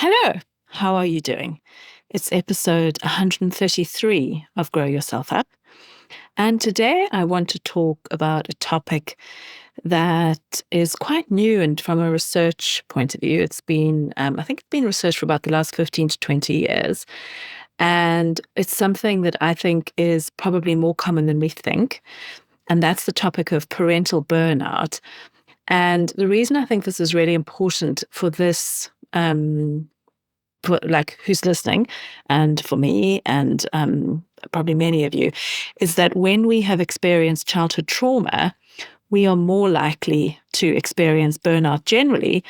Hello, how are you doing? It's episode 133 of Grow Yourself Up. And today I want to talk about a topic that is quite new, and from a research point of view, I think it's been researched for about the last 15 to 20 years. And it's something that I think is probably more common than we think. And that's the topic of parental burnout. And the reason I think this is really important for this for like who's listening, and for me, and probably many of you, is that when we have experienced childhood trauma, we are more likely to experience burnout generally.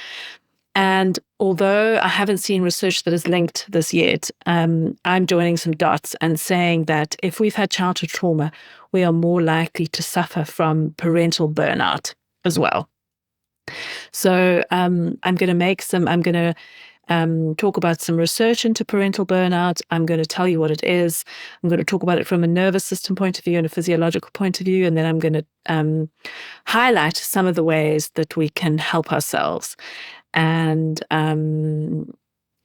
And although I haven't seen research that has linked this yet, I'm joining some dots and saying that if we've had childhood trauma, we are more likely to suffer from parental burnout as well. So I'm going to talk about some research into parental burnout. I'm going to tell you what it is. I'm going to talk about it from a nervous system point of view and a physiological point of view. And then I'm going to highlight some of the ways that we can help ourselves. And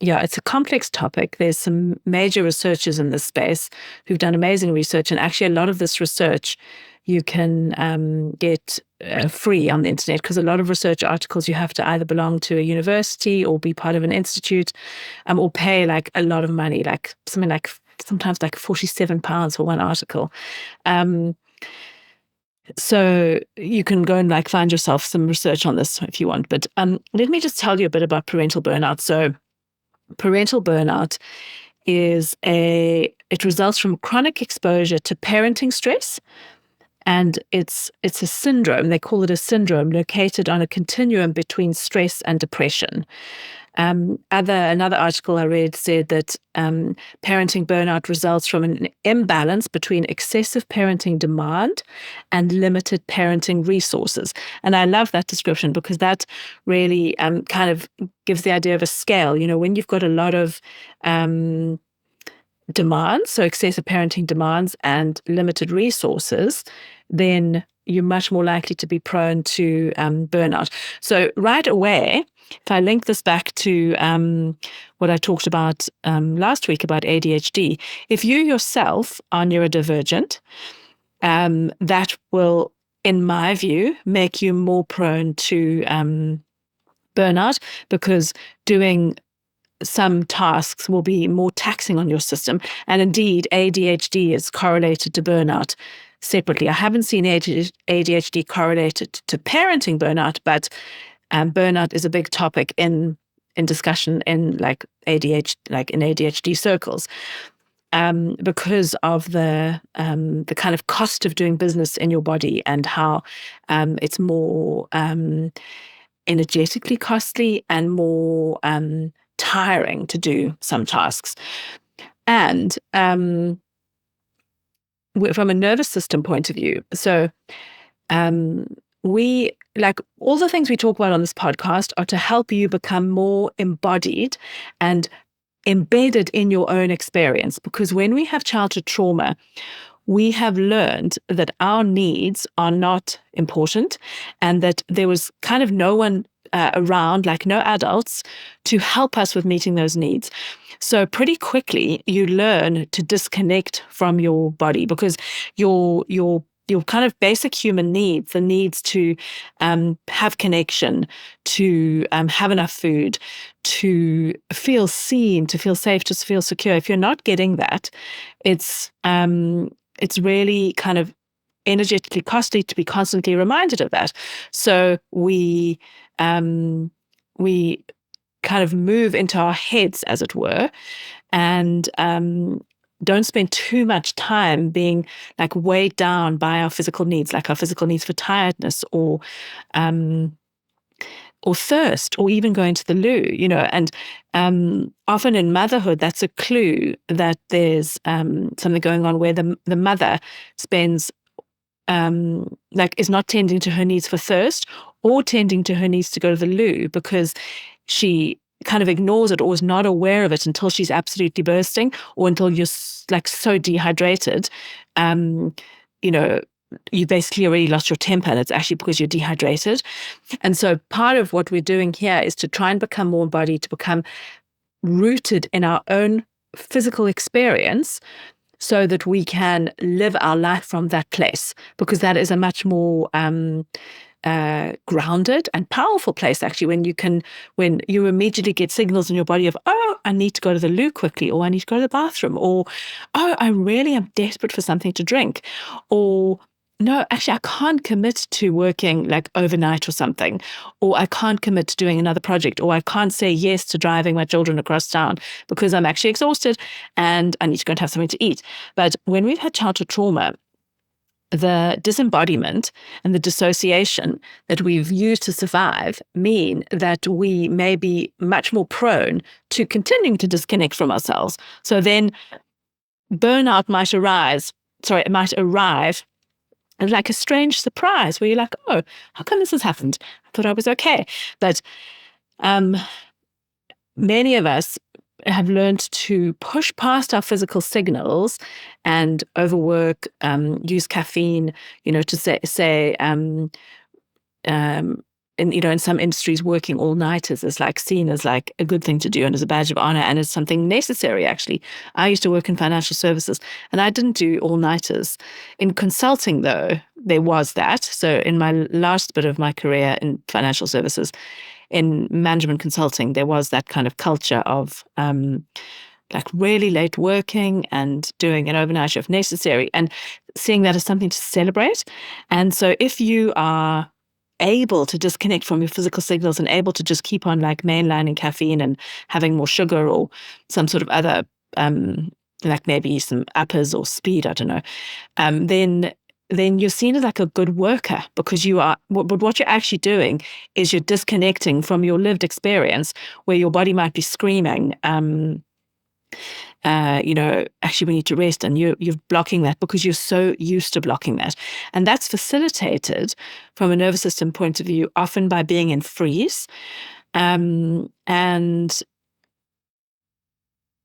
it's a complex topic. There's some major researchers in this space who've done amazing research. And actually, a lot of this research you can get free on the internet, because a lot of research articles you have to either belong to a university or be part of an institute, or pay like a lot of money, like something like sometimes like £47 for one article. So you can go and like find yourself some research on this if you want. But let me just tell you a bit about parental burnout. So parental burnout it results from chronic exposure to parenting stress. And it's a syndrome. They call it a syndrome located on a continuum between stress and depression. Another article I read said that parenting burnout results from an imbalance between excessive parenting demand and limited parenting resources. And I love that description, because that really kind of gives the idea of a scale. You know, when you've got a lot of demands, so excessive parenting demands and limited resources, then you're much more likely to be prone to burnout. So right away, if I link this back to what I talked about last week about ADHD, if you yourself are neurodivergent, that will, in my view, make you more prone to burnout, because doing some tasks will be more taxing on your system. And indeed, ADHD is correlated to burnout separately. I haven't seen ADHD correlated to parenting burnout, but burnout is a big topic in discussion in like ADHD circles, because of the kind of cost of doing business in your body, and how it's more energetically costly and more tiring to do some tasks. And from a nervous system point of view, so we, like all the things we talk about on this podcast, are to help you become more embodied and embedded in your own experience. Because when we have childhood trauma, we have learned that our needs are not important, and that there was kind of no one around, like no adults, to help us with meeting those needs. So pretty quickly, you learn to disconnect from your body, because your kind of basic human needs, the needs to have connection, to have enough food, to feel seen, to feel safe, to feel secure. If you're not getting that, it's really kind of energetically costly to be constantly reminded of that. So we kind of move into our heads, as it were, and don't spend too much time being like weighed down by our physical needs, like our physical needs for tiredness or thirst, or even going to the loo, you know. And often in motherhood, that's a clue that there's something going on, where the mother spends is not tending to her needs for thirst, or tending to her needs to go to the loo, because she kind of ignores it or is not aware of it until she's absolutely bursting, or until you're like so dehydrated, you basically already lost your temper, and it's actually because you're dehydrated. And so part of what we're doing here is to try and become more embodied, to become rooted in our own physical experience so that we can live our life from that place, because that is a much more grounded and powerful place, actually, when you immediately get signals in your body of, oh, I need to go to the loo quickly, or I need to go to the bathroom, or, oh, I really am desperate for something to drink, or no, actually, I can't commit to working like overnight or something, or I can't commit to doing another project, or I can't say yes to driving my children across town because I'm actually exhausted and I need to go and have something to eat. But when we've had childhood trauma, the disembodiment and the dissociation that we've used to survive mean that we may be much more prone to continuing to disconnect from ourselves. So then burnout might arrive and like a strange surprise where you're like, oh, how come this has happened? I thought I was okay. But many of us have learned to push past our physical signals and overwork, use caffeine, to say in some industries, working all-nighters is like seen as like a good thing to do and as a badge of honor, and it's something necessary, actually. I used to work in financial services and I didn't do all-nighters. In consulting, though, there was that. So in my last bit of my career in financial services, in management consulting, there was that kind of culture of like really late working and doing an overnight shift necessary, and seeing that as something to celebrate. And so if you are able to disconnect from your physical signals and able to just keep on like mainlining caffeine and having more sugar or some sort of other, like maybe some uppers or speed, I don't know, then you're seen as like a good worker, because you are, but what you're actually doing is you're disconnecting from your lived experience where your body might be screaming, actually we need to rest, and you're blocking that because you're so used to blocking that. And that's facilitated from a nervous system point of view, often by being in freeze. And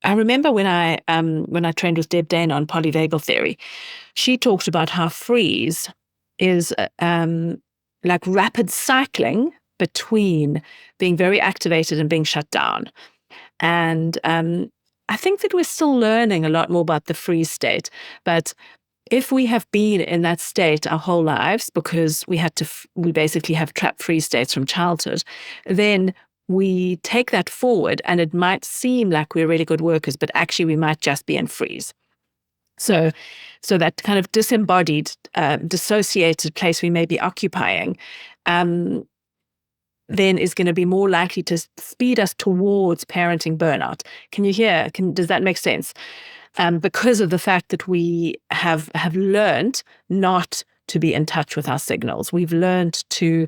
I remember when I trained with Deb Dana on polyvagal theory, she talked about how freeze is like rapid cycling between being very activated and being shut down. And I think that we're still learning a lot more about the freeze state. But if we have been in that state our whole lives because we basically have trapped freeze states from childhood, then we take that forward and it might seem like we're really good workers, but actually we might just be in freeze. So that kind of disembodied, dissociated place we may be occupying, then is going to be more likely to speed us towards parenting burnout. Can you hear? Does that make sense? Because of the fact that we have learned not to be in touch with our signals. We've learned to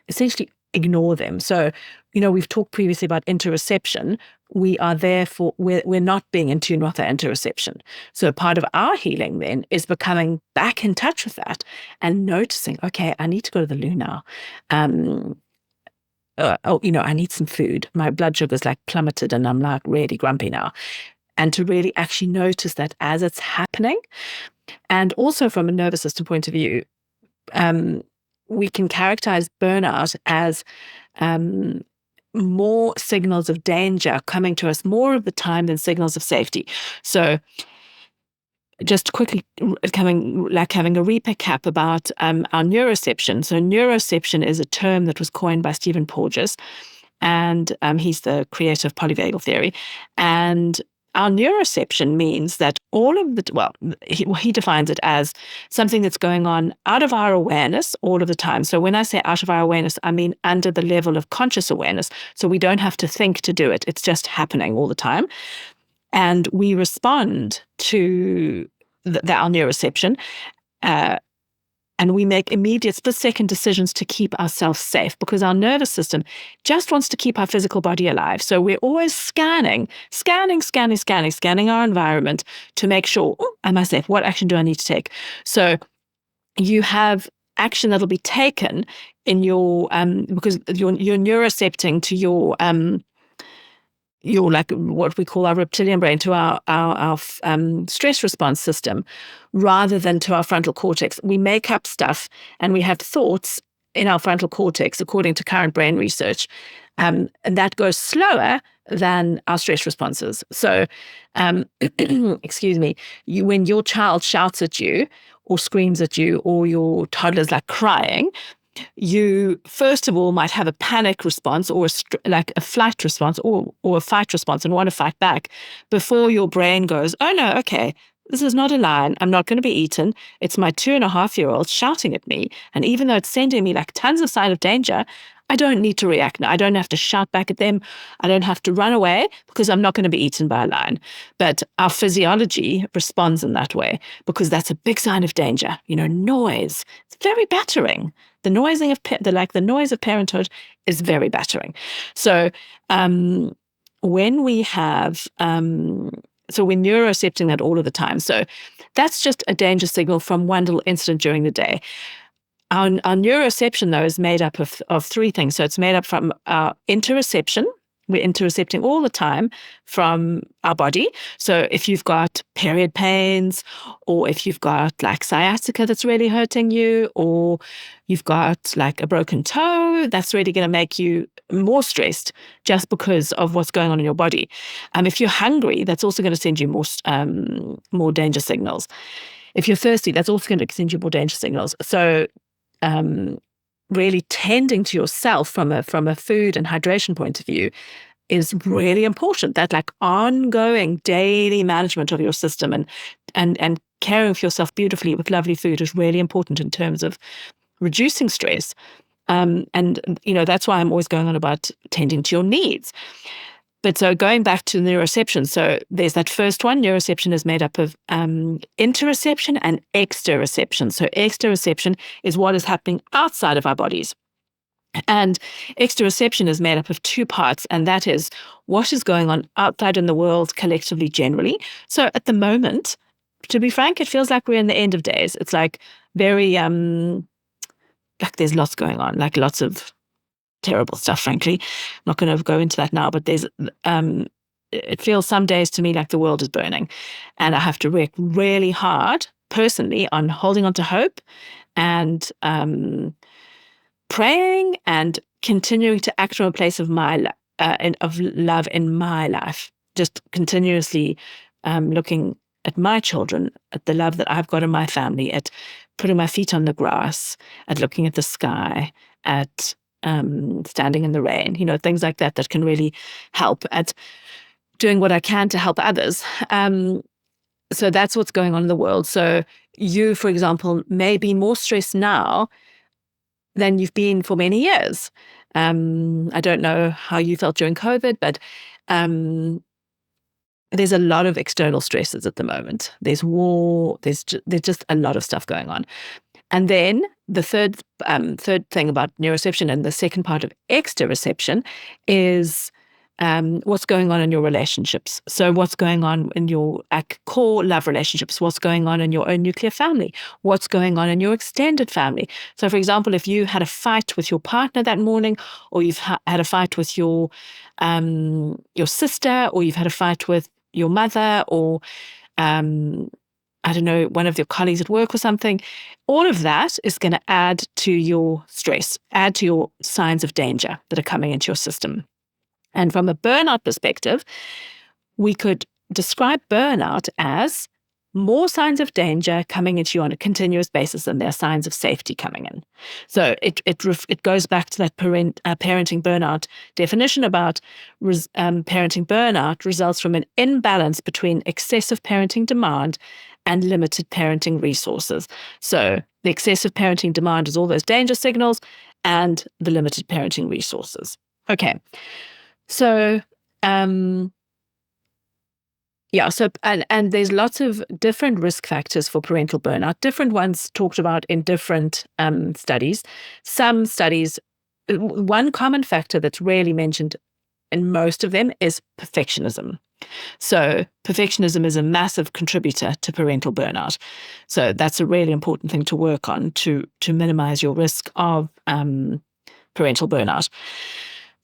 essentially ignore them. So, we've talked previously about interoception. We're not being in tune with our interoception. So part of our healing then is becoming back in touch with that and noticing, okay, I need to go to the loo now. I need some food. My blood sugar's like plummeted and I'm like really grumpy now. And to really actually notice that as it's happening. And also from a nervous system point of view, we can characterize burnout as more signals of danger coming to us more of the time than signals of safety. So just quickly having a recap about our neuroception. So neuroception is a term that was coined by Stephen Porges, and he's the creator of polyvagal theory. And our neuroception means that he defines it as something that's going on out of our awareness all of the time. So when I say out of our awareness, I mean under the level of conscious awareness. So we don't have to think to do it. It's just happening all the time. And we respond to our neuroception, and we make immediate split-second decisions to keep ourselves safe, because our nervous system just wants to keep our physical body alive. So we're always scanning our environment to make sure, am I safe? What action do I need to take? So you have action that'll be taken in your, because you're neurocepting to your like what we call our reptilian brain, to our stress response system, rather than to our frontal cortex. We make up stuff and we have thoughts in our frontal cortex, according to current brain research, And that goes slower than our stress responses. So, excuse me, when your child shouts at you or screams at you, or your toddler's like crying, you first of all might have a panic response, or like a flight response, or a fight response, and want to fight back before your brain goes, oh no, okay, this is not a lion. I'm not going to be eaten. It's my 2.5-year-old shouting at me. And even though it's sending me like tons of sign of danger, I don't need to react now. I don't have to shout back at them. I don't have to run away because I'm not going to be eaten by a lion. But our physiology responds in that way because that's a big sign of danger. Noise. It's very battering. The noise of parenthood is very battering. So when we have so we're neurocepting that all of the time. So that's just a danger signal from one little incident during the day. Our neuroception, though, is made up of three things. So it's made up from our interoception. We're interocepting all the time from our body. So if you've got period pains, or if you've got like sciatica that's really hurting you, or you've got like a broken toe, that's really going to make you more stressed just because of what's going on in your body. If you're hungry, that's also going to send you more danger signals. If you're thirsty, that's also going to send you more danger signals. So really tending to yourself from a food and hydration point of view is really important. That like ongoing daily management of your system and caring for yourself beautifully with lovely food is really important in terms of reducing stress. And that's why I'm always going on about tending to your needs. But so going back to neuroception, so there's that first one. Neuroception is made up of interoception and exteroception. So exteroception is what is happening outside of our bodies. And exteroception is made up of two parts, and that is what is going on outside in the world collectively generally. So at the moment, to be frank, it feels like we're in the end of days. It's like very, like there's lots going on, like lots of terrible stuff, frankly. I'm not going to go into that now, but there's it feels some days to me like the world is burning. And I have to work really hard personally on holding on to hope and praying and continuing to act from a place of of love in my life. Just continuously looking at my children, at the love that I've got in my family, at putting my feet on the grass, at looking at the sky, at standing in the rain, things like that can really help, at doing what I can to help others. So that's what's going on in the world. So you, for example, may be more stressed now than you've been for many years. I don't know how you felt during COVID, but there's a lot of external stresses at the moment. There's war, there's just a lot of stuff going on. And then the third thing about neuroception and the second part of exteroception is what's going on in your relationships. So what's going on in your core love relationships? What's going on in your own nuclear family? What's going on in your extended family? So, for example, if you had a fight with your partner that morning, or you've had a fight with your sister, or you've had a fight with your mother, or I don't know, one of your colleagues at work or something, all of that is going to add to your stress, add to your signs of danger that are coming into your system. And from a burnout perspective, we could describe burnout as more signs of danger coming into you on a continuous basis than there are signs of safety coming in. So it goes back to that parenting burnout definition about parenting burnout results from an imbalance between excessive parenting demand and limited parenting resources. So the excessive parenting demand is all those danger signals, and the limited parenting resources. Okay. So, and there's lots of different risk factors for parental burnout, different ones talked about in different studies. Some studies, one common factor that's rarely mentioned in most of them is perfectionism. So perfectionism is a massive contributor to parental burnout. So that's a really important thing to work on to minimize your risk of parental burnout.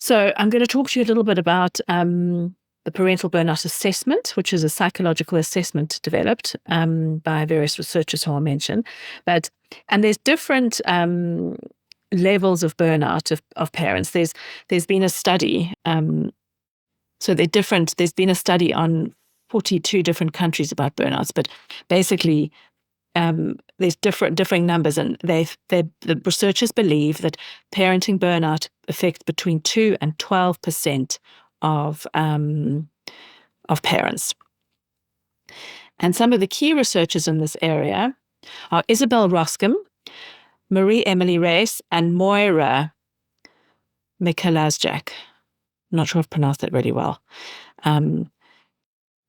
So I'm going to talk to you a little bit about the parental burnout assessment, which is a psychological assessment developed by various researchers who I'll mention. And there's different levels of burnout of parents. There's been a study. So they're different. There's been a study on 42 different countries about burnouts, but basically there's differing numbers, and the researchers believe that parenting burnout affects between 2 and 12% of parents. And some of the key researchers in this area are Isabel Roscom, Marie Emily Race, and Moira Michalazjak. I'm not sure if I've pronounced that really well.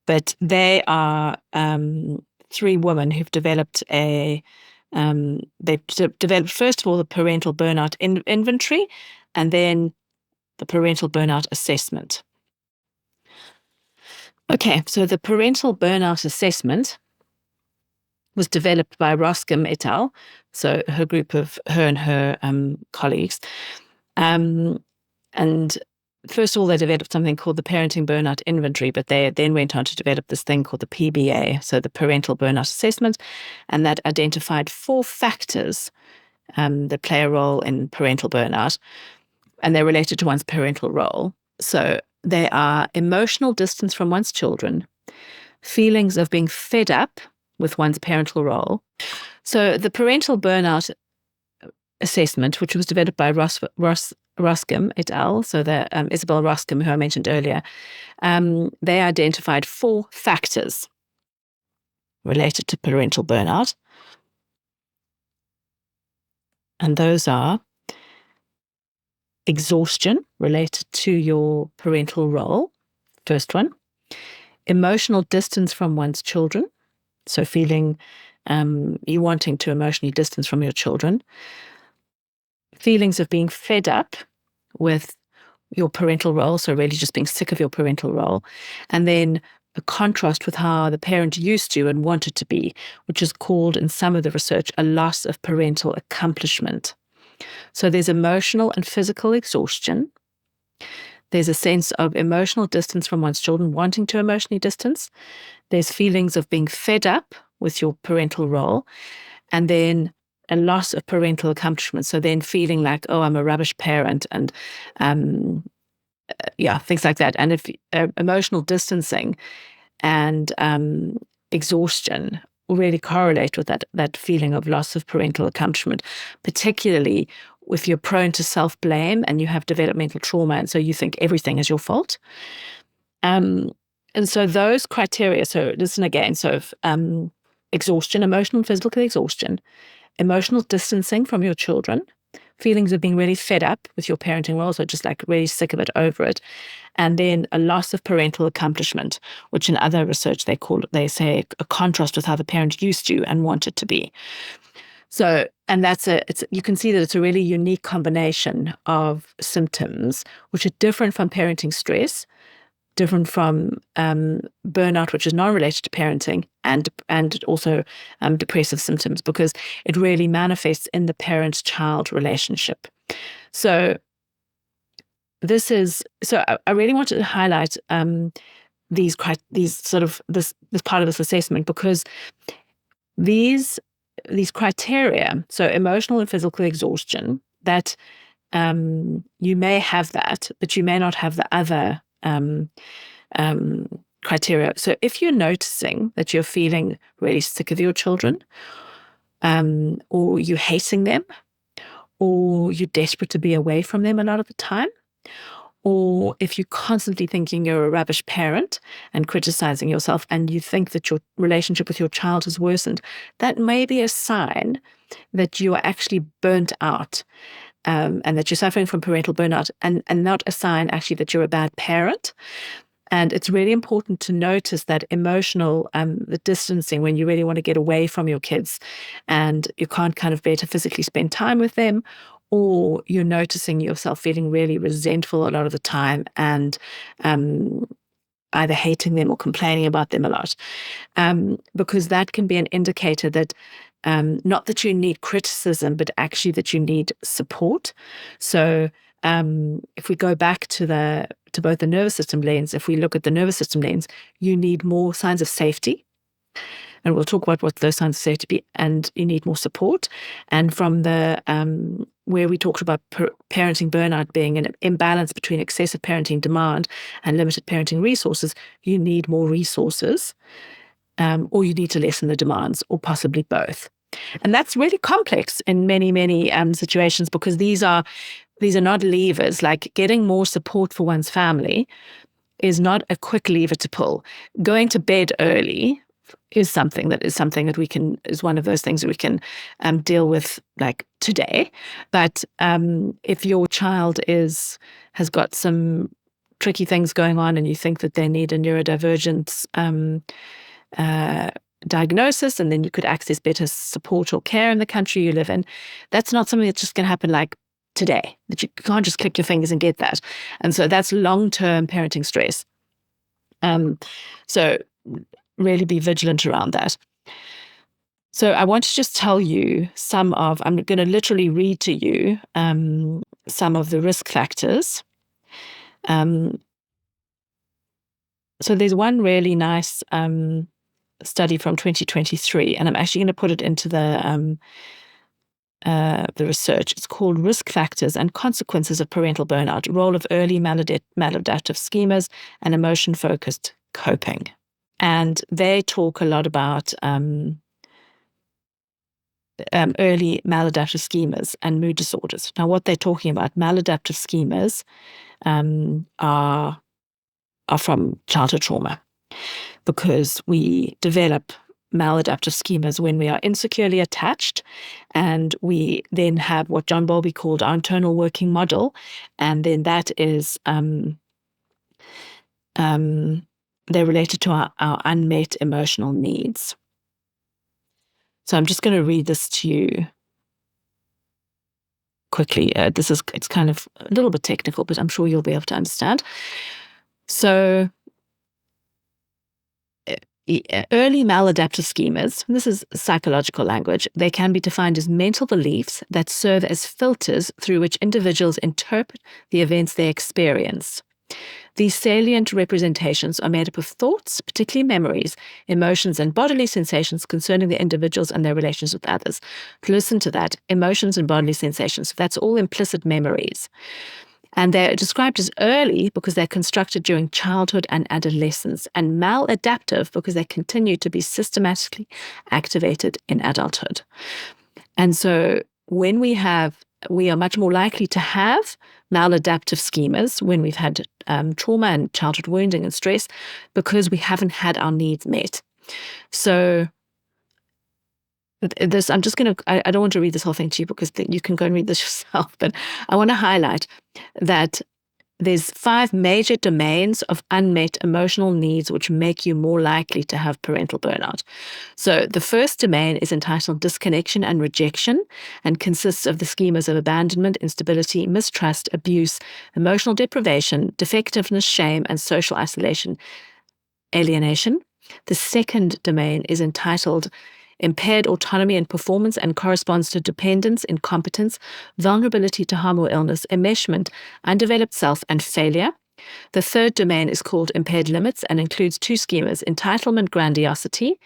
But they are 3 women who've developed developed, first of all, the parental burnout inventory, and then the parental burnout assessment. Okay, so the parental burnout assessment was developed by Roscom et al., so her and her colleagues. And first of all, they developed something called the Parenting Burnout Inventory, but they then went on to develop this thing called the PBA, so the Parental Burnout Assessment, and that identified 4 factors that play a role in parental burnout, and they're related to one's parental role. So they are emotional distance from one's children, feelings of being fed up with one's parental role. So the Parental Burnout Assessment, which was developed by Roscom et al., so the Isabel Roscom, who I mentioned earlier, they identified 4 factors related to parental burnout. And those are exhaustion related to your parental role, first one. Emotional distance from one's children, so feeling you wanting to emotionally distance from your children. Feelings of being fed up with your parental role, so really just being sick of your parental role. And then a contrast with how the parent used to and wanted to be, which is called in some of the research a loss of parental accomplishment. So there's emotional and physical exhaustion. There's a sense of emotional distance from one's children, wanting to emotionally distance. There's feelings of being fed up with your parental role. And then a loss of parental accomplishment. So then feeling like, oh, I'm a rubbish parent, and things like that. And if emotional distancing and exhaustion really correlate with that feeling of loss of parental accomplishment, particularly if you're prone to self-blame and you have developmental trauma, and so you think everything is your fault. And so those criteria, so listen again, so exhaustion, emotional and physical exhaustion, emotional distancing from your children, feelings of being really fed up with your parenting role, so just like really sick of it, over it, and then a loss of parental accomplishment, which in other research they say a contrast with how the parent used to and wanted to be. So, and you can see that it's a really unique combination of symptoms, which are different from parenting stress, different from burnout, which is not related to parenting, and also depressive symptoms, because it really manifests in the parent-child relationship. So I really wanted to highlight this part of this assessment, because these criteria, so emotional and physical exhaustion, that you may have that, but you may not have the other criteria. So if you're noticing that you're feeling really sick of your children, or you're hating them, or you're desperate to be away from them a lot of the time, or if you're constantly thinking you're a rubbish parent and criticizing yourself, and you think that your relationship with your child has worsened, that may be a sign that you are actually burnt out, and that you're suffering from parental burnout, and not a sign actually that you're a bad parent. And it's really important to notice that emotional, the distancing, when you really want to get away from your kids and you can't kind of bear to physically spend time with them, or you're noticing yourself feeling really resentful a lot of the time and either hating them or complaining about them a lot, because that can be an indicator that not that you need criticism, but actually that you need support. So if we go back to both the nervous system lens, if we look at the nervous system lens, you need more signs of safety. And we'll talk about what those signs of safety be, and you need more support. And from the where we talked about parenting burnout being an imbalance between excessive parenting demand and limited parenting resources, you need more resources, or you need to lessen the demands, or possibly both. And that's really complex in many, many situations, because these are not levers. Like, getting more support for one's family is not a quick lever to pull. Going to bed early is something that we can, is one of those things that we can deal with, like, today. But if your child has got some tricky things going on and you think that they need a neurodivergence diagnosis, and then you could access better support or care in the country you live in, that's not something that's just going to happen like today, that you can't just click your fingers and get that. And so that's long-term parenting stress. So really be vigilant around that. So I want to just tell you I'm going to literally read to you some of the risk factors. So there's one really nice study from 2023, and I'm actually going to put it into the research. It's called Risk Factors and Consequences of Parental Burnout, Role of Early Maladaptive Schemas and Emotion-Focused Coping. And they talk a lot about early maladaptive schemas and mood disorders. Now, what they're talking about, maladaptive schemas are from childhood trauma, because we develop maladaptive schemas when we are insecurely attached, and we then have what John Bowlby called our internal working model, and then that is they're related to our unmet emotional needs. So I'm just going to read this to you quickly. It's kind of a little bit technical, but I'm sure you'll be able to understand. So early maladaptive schemas, this is psychological language, they can be defined as mental beliefs that serve as filters through which individuals interpret the events they experience. These salient representations are made up of thoughts, particularly memories, emotions, and bodily sensations concerning the individuals and their relations with others. Listen to that, emotions and bodily sensations. That's all implicit memories. And they're described as early because they're constructed during childhood and adolescence, and maladaptive because they continue to be systematically activated in adulthood. And so when we are much more likely to have maladaptive schemas when we've had trauma and childhood wounding and stress, because we haven't had our needs met. So this, I'm just going to, I don't want to read this whole thing to you, because you can go and read this yourself, but I want to highlight that there's 5 major domains of unmet emotional needs which make you more likely to have parental burnout. So the first domain is entitled disconnection and rejection, and consists of the schemas of abandonment, instability, mistrust, abuse, emotional deprivation, defectiveness, shame, and social isolation, alienation. The second domain is entitled impaired autonomy and performance, and corresponds to dependence, incompetence, vulnerability to harm or illness, enmeshment, undeveloped self, and failure. The third domain is called impaired limits and includes 2 schemas, entitlement, grandiosity,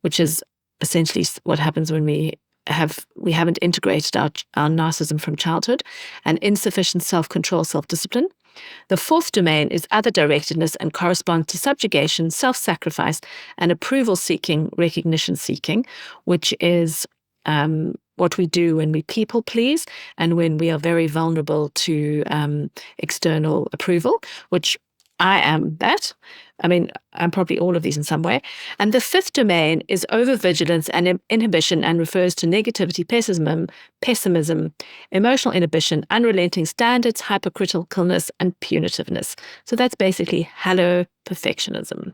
which is essentially what happens when we haven't integrated our narcissism from childhood, and insufficient self-control, self-discipline. The fourth domain is other directedness and corresponds to subjugation, self-sacrifice, and approval-seeking, recognition-seeking, which is what we do when we people please and when we are very vulnerable to external approval, which I am that. I mean, I'm probably all of these in some way. And the fifth domain is overvigilance and inhibition, and refers to negativity, pessimism, emotional inhibition, unrelenting standards, hypercriticalness, and punitiveness. So that's basically hello perfectionism.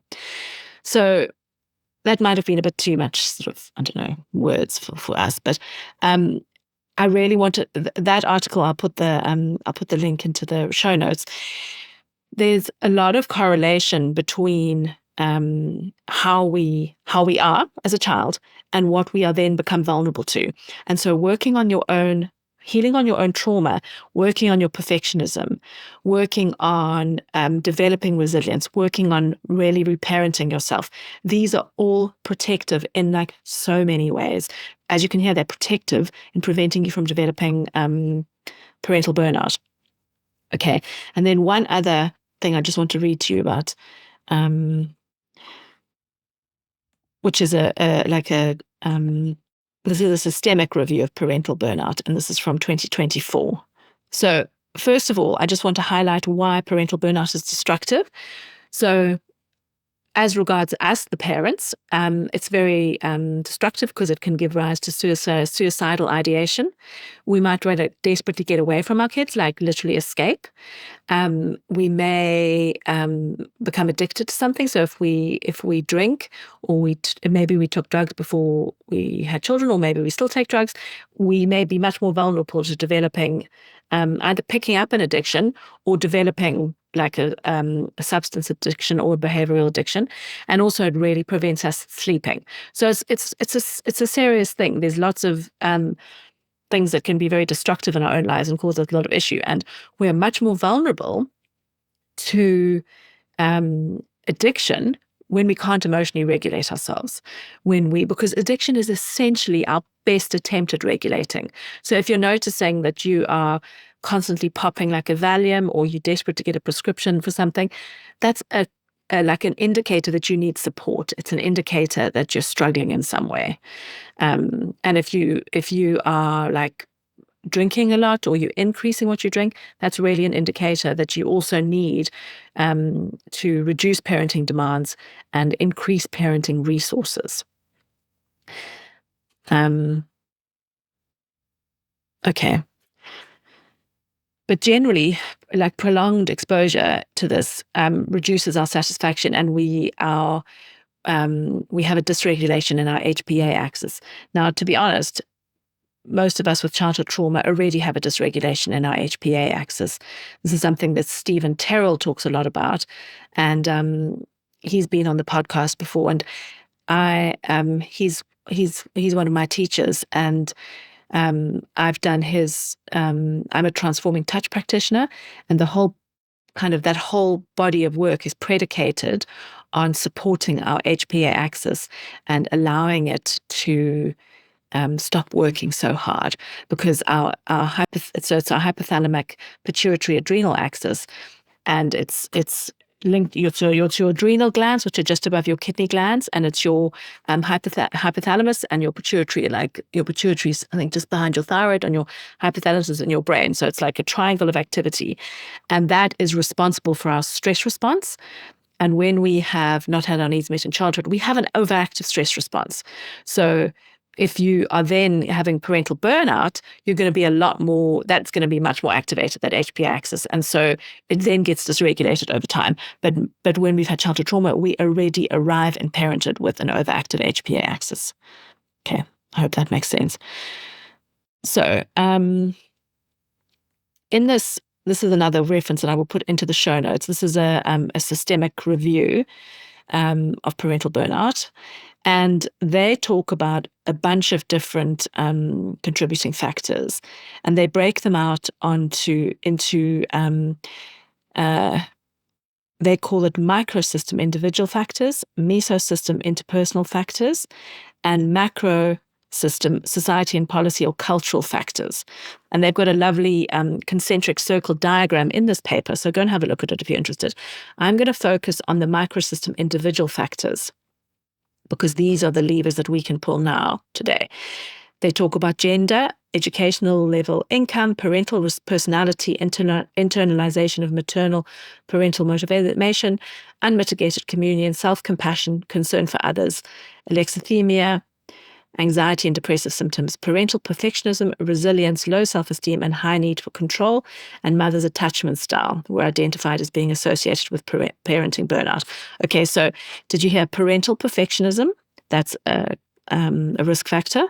So that might have been a bit too much sort of, I don't know, words for us, but I really wanted that article. I'll put the link into the show notes. There's a lot of correlation between how we are as a child and what we are then become vulnerable to. And so working on your own healing on your own trauma, working on your perfectionism, working on developing resilience, working on really reparenting yourself. These are all protective in like so many ways. As you can hear, they're protective in preventing you from developing parental burnout. Okay. And then one other thing I just want to read to you about, which is this is a systemic review of parental burnout, and this is from 2024. So first of all, I just want to highlight why parental burnout is destructive. So as regards us, the parents, it's very destructive because it can give rise to suicidal ideation. We might try to desperately get away from our kids, like literally escape. We may become addicted to something. So if we drink, or maybe we took drugs before we had children, or maybe we still take drugs, we may be much more vulnerable to developing either picking up an addiction or developing like a substance addiction or a behavioral addiction. And also it really prevents us sleeping. So it's a serious thing. There's lots of things that can be very destructive in our own lives and cause us a lot of issue. And we're much more vulnerable to addiction when we can't emotionally regulate ourselves. Because addiction is essentially our best attempt at regulating. So if you're noticing that you are constantly popping like a Valium, or you're desperate to get a prescription for something, that's like an indicator that you need support. It's an indicator that you're struggling in some way. And if you are like drinking a lot, or you're increasing what you drink, that's really an indicator that you also need to reduce parenting demands and increase parenting resources. Okay. But generally, like prolonged exposure to this reduces our satisfaction, and we have a dysregulation in our HPA axis. Now, to be honest, most of us with childhood trauma already have a dysregulation in our HPA axis. This is something that Stephen Terrell talks a lot about, and he's been on the podcast before. And he's one of my teachers, and I've done his. I'm a transforming touch practitioner, and that whole body of work is predicated on supporting our HPA axis and allowing it to stop working so hard, because it's our hypothalamic pituitary adrenal axis, and it's linked to your adrenal glands, which are just above your kidney glands, and it's your hypothalamus and your pituitary, like your pituitary's, I think, just behind your thyroid, and your hypothalamus is in your brain. So it's like a triangle of activity, and that is responsible for our stress response. And when we have not had our needs met in childhood, we have an overactive stress response. So if you are then having parental burnout, you're going to be that's going to be much more activated, that HPA axis. And so it then gets dysregulated over time. But when we've had childhood trauma, we already arrive in parenthood with an overactive HPA axis. Okay, I hope that makes sense. So in this is another reference that I will put into the show notes. This is a systemic review of parental burnout. And they talk about a bunch of different contributing factors, and they break them out into they call it microsystem individual factors, mesosystem interpersonal factors, and macro system society and policy or cultural factors. And they've got a lovely concentric circle diagram in this paper, so go and have a look at it if you're interested. I'm going to focus on the microsystem individual factors, because these are the levers that we can pull now, today. They talk about gender, educational level, income, parental personality, internalization of maternal parental motivation, unmitigated communion, self-compassion, concern for others, alexithymia, anxiety and depressive symptoms, parental perfectionism, resilience, low self-esteem, and high need for control, and mother's attachment style were identified as being associated with parenting burnout. Okay, so did you hear parental perfectionism? That's a risk factor.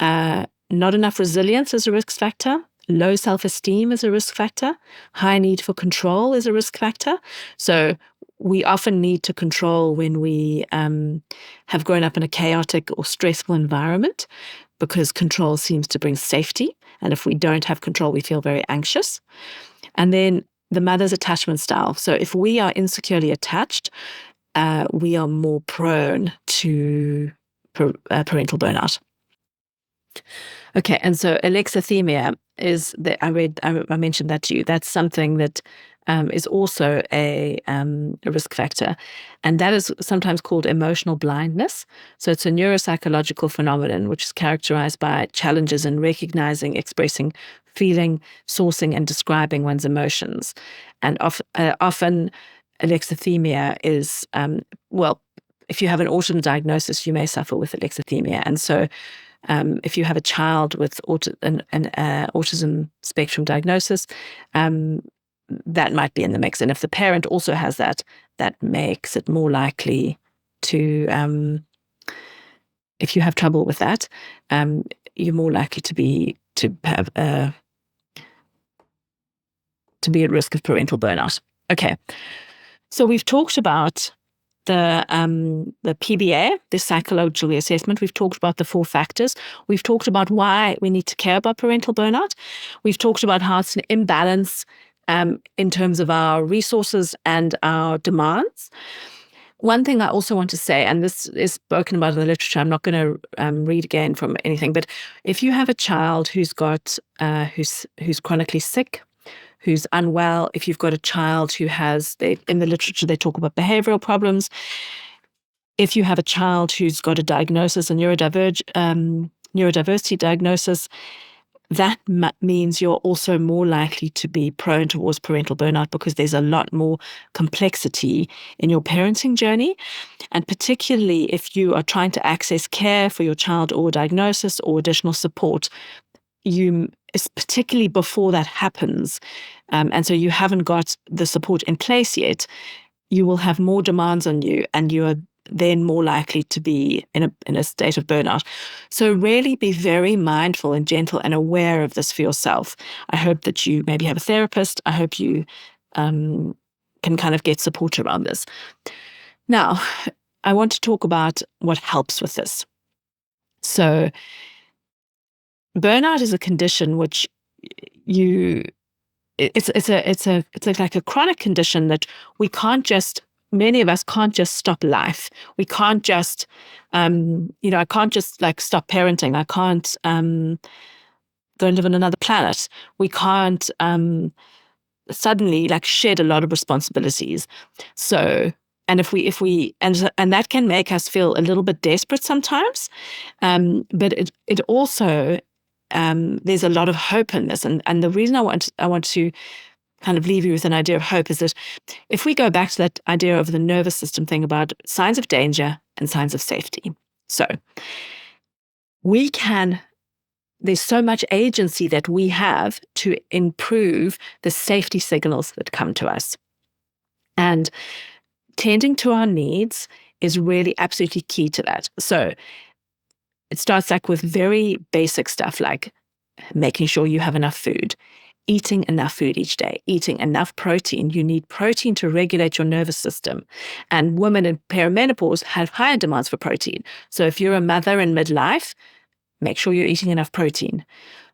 Not enough resilience is a risk factor. Low self-esteem is a risk factor. High need for control is a risk factor. So we often need to control when we have grown up in a chaotic or stressful environment, because control seems to bring safety. And if we don't have control, we feel very anxious. And then the mother's attachment style. So if we are insecurely attached, we are more prone to parental burnout. Okay, and so alexithymia is I mentioned that to you. That's something that is also a risk factor, and that is sometimes called emotional blindness. So it's a neuropsychological phenomenon which is characterized by challenges in recognizing, expressing, feeling, sourcing, and describing one's emotions. And often alexithymia is well, if you have an autism diagnosis, you may suffer with alexithymia, and so if you have a child with an autism spectrum diagnosis, that might be in the mix. And if the parent also has that, that makes it more likely to, if you have trouble with that, you're more likely to be at risk of parental burnout. Okay, so we've talked about the PBA, the psychological assessment. We've talked about the 4 factors. We've talked about why we need to care about parental burnout. We've talked about how it's an imbalance in terms of our resources and our demands. One thing I also want to say, and this is spoken about in the literature, I'm not going to read again from anything, but if you have a child who's chronically sick, who's unwell, if you've got a child who has, in the literature, they talk about behavioral problems. If you have a child who's got a diagnosis, a neurodiversity diagnosis, that means you're also more likely to be prone towards parental burnout because there's a lot more complexity in your parenting journey. And particularly if you are trying to access care for your child or diagnosis or additional support, particularly before that happens, and so you haven't got the support in place yet, you will have more demands on you, and you are then more likely to be in a state of burnout. So really be very mindful and gentle and aware of this for yourself. I hope that you maybe have a therapist. I hope you can kind of get support around this. Now, I want to talk about what helps with this. So burnout is a condition which it's like a chronic condition that many of us can't just stop life. We can't just, I can't just like stop parenting. I can't go and live on another planet. We can't suddenly like shed a lot of responsibilities. So, and if we and that can make us feel a little bit desperate sometimes, but it also there's a lot of hope in this, and the reason I want to kind of leave you with an idea of hope is that if we go back to that idea of the nervous system thing about signs of danger and signs of safety, so there's so much agency that we have to improve the safety signals that come to us, and tending to our needs is really absolutely key to that. So it starts like with very basic stuff like making sure you have enough food, eating enough food each day, eating enough protein. You need protein to regulate your nervous system. And women in perimenopause have higher demands for protein. So if you're a mother in midlife, make sure you're eating enough protein.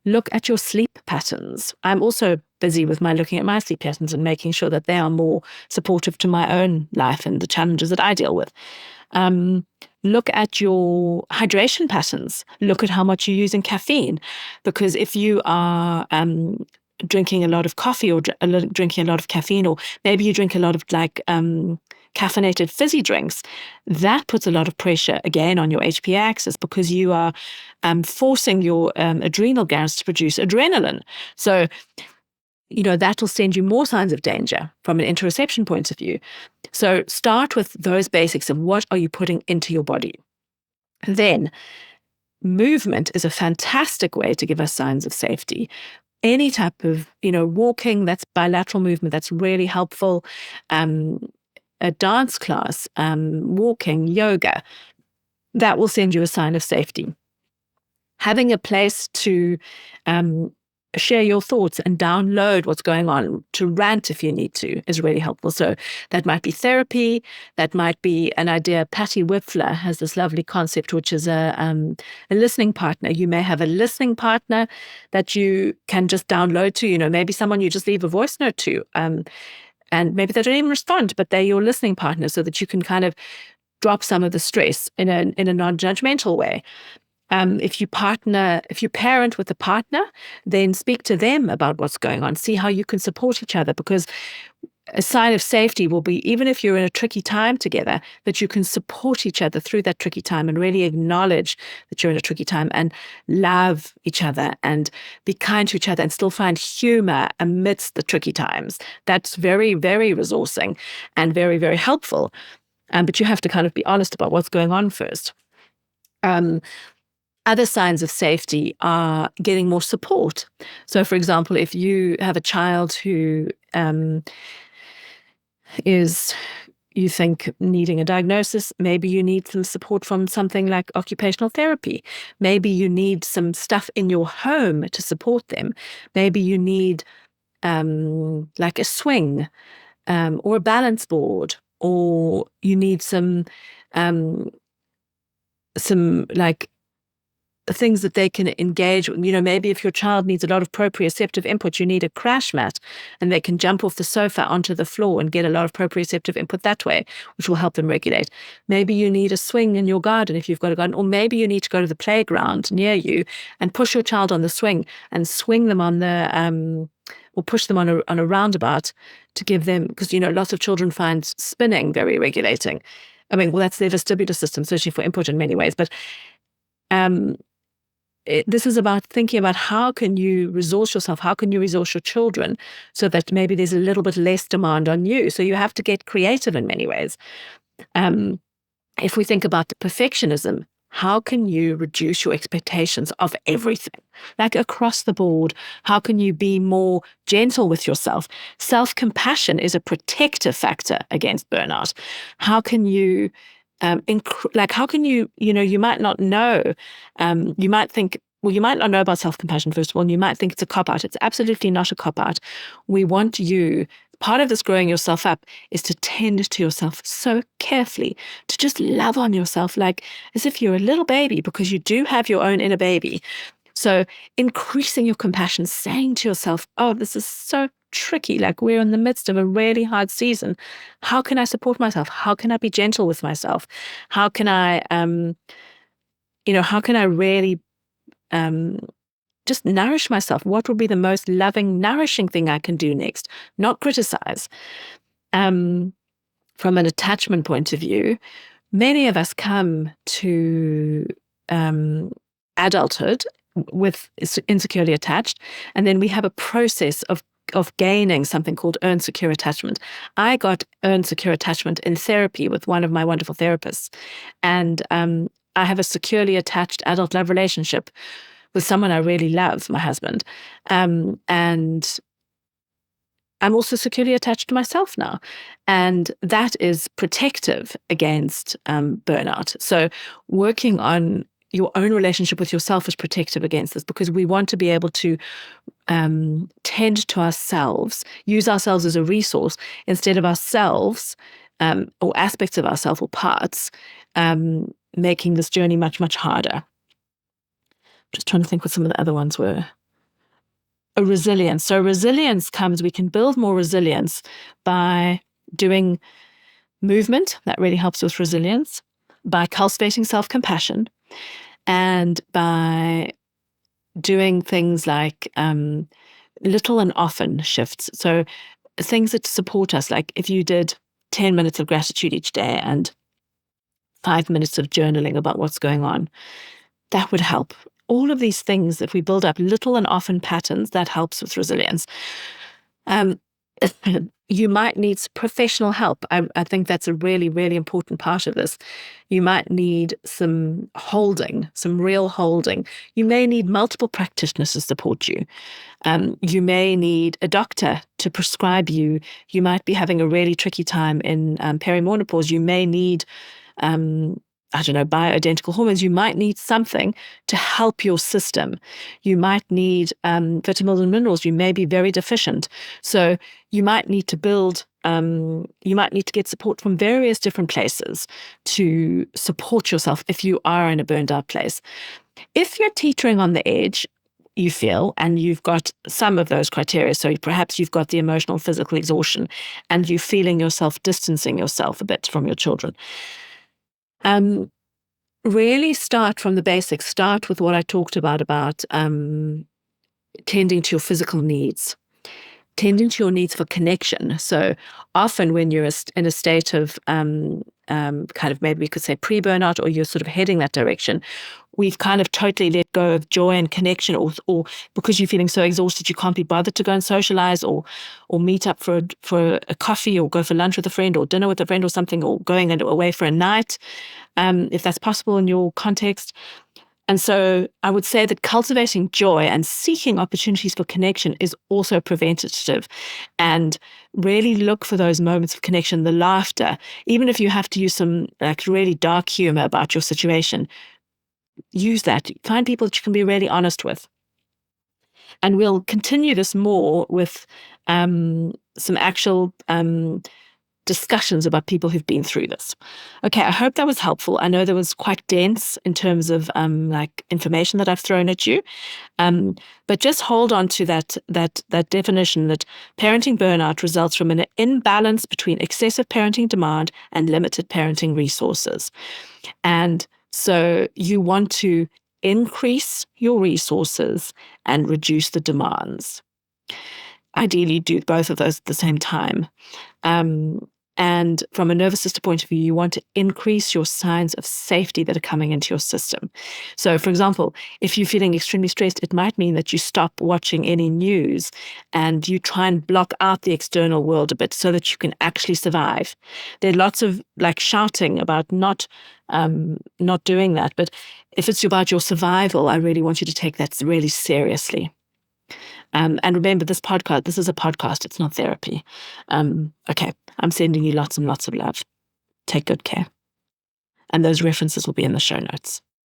Look at your sleep patterns. I'm also busy with looking at my sleep patterns and making sure that they are more supportive to my own life and the challenges that I deal with. Look at your hydration patterns. Look at how much you're using caffeine. Because if you are drinking a lot of coffee or drinking a lot of caffeine, or maybe you drink a lot of caffeinated fizzy drinks, that puts a lot of pressure again on your HPA axis because you are forcing your adrenal glands to produce adrenaline. So, that will send you more signs of danger from an interoception point of view. So start with those basics of what are you putting into your body. Then movement is a fantastic way to give us signs of safety. Any type of, walking, that's bilateral movement, that's really helpful. A dance class, walking, yoga, that will send you a sign of safety. Having a place to share your thoughts and download what's going on, to rant if you need to, is really helpful. So that might be therapy. That might be an idea. Patty Whipfler has this lovely concept, which is a listening partner. You may have a listening partner that you can just download to, maybe someone you just leave a voice note to. And maybe they don't even respond, but they're your listening partner, so that you can kind of drop some of the stress in a non-judgmental way. If you parent with a partner, then speak to them about what's going on. See how you can support each other, because a sign of safety will be, even if you're in a tricky time together, that you can support each other through that tricky time and really acknowledge that you're in a tricky time and love each other and be kind to each other and still find humor amidst the tricky times. That's very, very resourcing and very, very helpful. But you have to kind of be honest about what's going on first. Other signs of safety are getting more support. So, for example, if you have a child who is, you think, needing a diagnosis, maybe you need some support from something like occupational therapy. Maybe you need some stuff in your home to support them. Maybe you need like a swing or a balance board, or you need some like things that they can engage with. Maybe if your child needs a lot of proprioceptive input, you need a crash mat, and they can jump off the sofa onto the floor and get a lot of proprioceptive input that way, which will help them regulate. Maybe you need a swing in your garden if you've got a garden, or maybe you need to go to the playground near you and push your child on the swing and swing them on the or push them on a roundabout to give them, because lots of children find spinning very regulating. I mean, well, that's their vestibular system, searching for input in many ways, but this is about thinking about how can you resource yourself, how can you resource your children, so that maybe there's a little bit less demand on you. So you have to get creative in many ways. If we think about the perfectionism, how can you reduce your expectations of everything, like across the board? How can you be more gentle with yourself? Self-compassion is a protective factor against burnout. How can you how can you might not know, you might think, well, you might not know about self-compassion, first of all, and you might think it's a cop-out. It's absolutely not a cop-out. We want you, part of this growing yourself up is to tend to yourself so carefully, to just love on yourself like as if you're a little baby, because you do have your own inner baby. So increasing your compassion, saying to yourself, oh, this is so tricky. Like, we're in the midst of a really hard season. How can I support myself? How can I be gentle with myself? How can I, really just nourish myself? What will be the most loving, nourishing thing I can do next? Not criticize. From an attachment point of view, many of us come to adulthood with insecurely attached, and then we have a process of gaining something called earned secure attachment. I got earned secure attachment in therapy with one of my wonderful therapists, and I have a securely attached adult love relationship with someone I really love, my husband, and I'm also securely attached to myself now, and that is protective against burnout. So working on your own relationship with yourself is protective against this, because we want to be able to tend to ourselves, use ourselves as a resource instead of ourselves or aspects of ourselves or parts making this journey much, much harder. Just trying to think what some of the other ones were. Resilience. So resilience comes, we can build more resilience by doing movement. That really helps with resilience, by cultivating self-compassion, and by doing things like little and often shifts. So things that support us, like if you did 10 minutes of gratitude each day and 5 minutes of journaling about what's going on, that would help. All of these things that we build up, little and often patterns, that helps with resilience. You might need professional help. I think that's a really, really important part of this. You might need some holding, some real holding. You may need multiple practitioners to support you. You may need a doctor to prescribe you. You might be having a really tricky time in perimenopause. You may need I don't know, bioidentical hormones, you might need something to help your system. You might need vitamins and minerals. You may be very deficient. So you might need to you might need to get support from various different places to support yourself if you are in a burned out place. If you're teetering on the edge, you feel, and you've got some of those criteria, so perhaps you've got the emotional, physical exhaustion, and you're feeling yourself distancing yourself a bit from your children. Really start from the basics. Start with what I talked about tending to your physical needs, tending to your needs for connection. So often when you're in a state of kind of, maybe we could say pre-burnout, or you're sort of heading that direction, we've kind of totally let go of joy and connection, or because you're feeling so exhausted you can't be bothered to go and socialize, or meet up for a coffee, or go for lunch with a friend, or dinner with a friend, or something, or going away for a night, if that's possible in your context. And so I would say that cultivating joy and seeking opportunities for connection is also preventative. And really look for those moments of connection, the laughter. Even if you have to use some like really dark humor about your situation, use that. Find people that you can be really honest with. And we'll continue this more with some actual discussions about people who've been through this. Okay, I hope that was helpful. I know that was quite dense in terms of like information that I've thrown at you, but just hold on to that definition that parenting burnout results from an imbalance between excessive parenting demand and limited parenting resources. And so you want to increase your resources and reduce the demands. Ideally, do both of those at the same time. And from a nervous system point of view, you want to increase your signs of safety that are coming into your system. So, for example, if you're feeling extremely stressed, it might mean that you stop watching any news and you try and block out the external world a bit so that you can actually survive. There are lots of like shouting about not doing that. But if it's about your survival, I really want you to take that really seriously. And remember, this is a podcast. It's not therapy. Okay, I'm sending you lots and lots of love. Take good care. And those references will be in the show notes.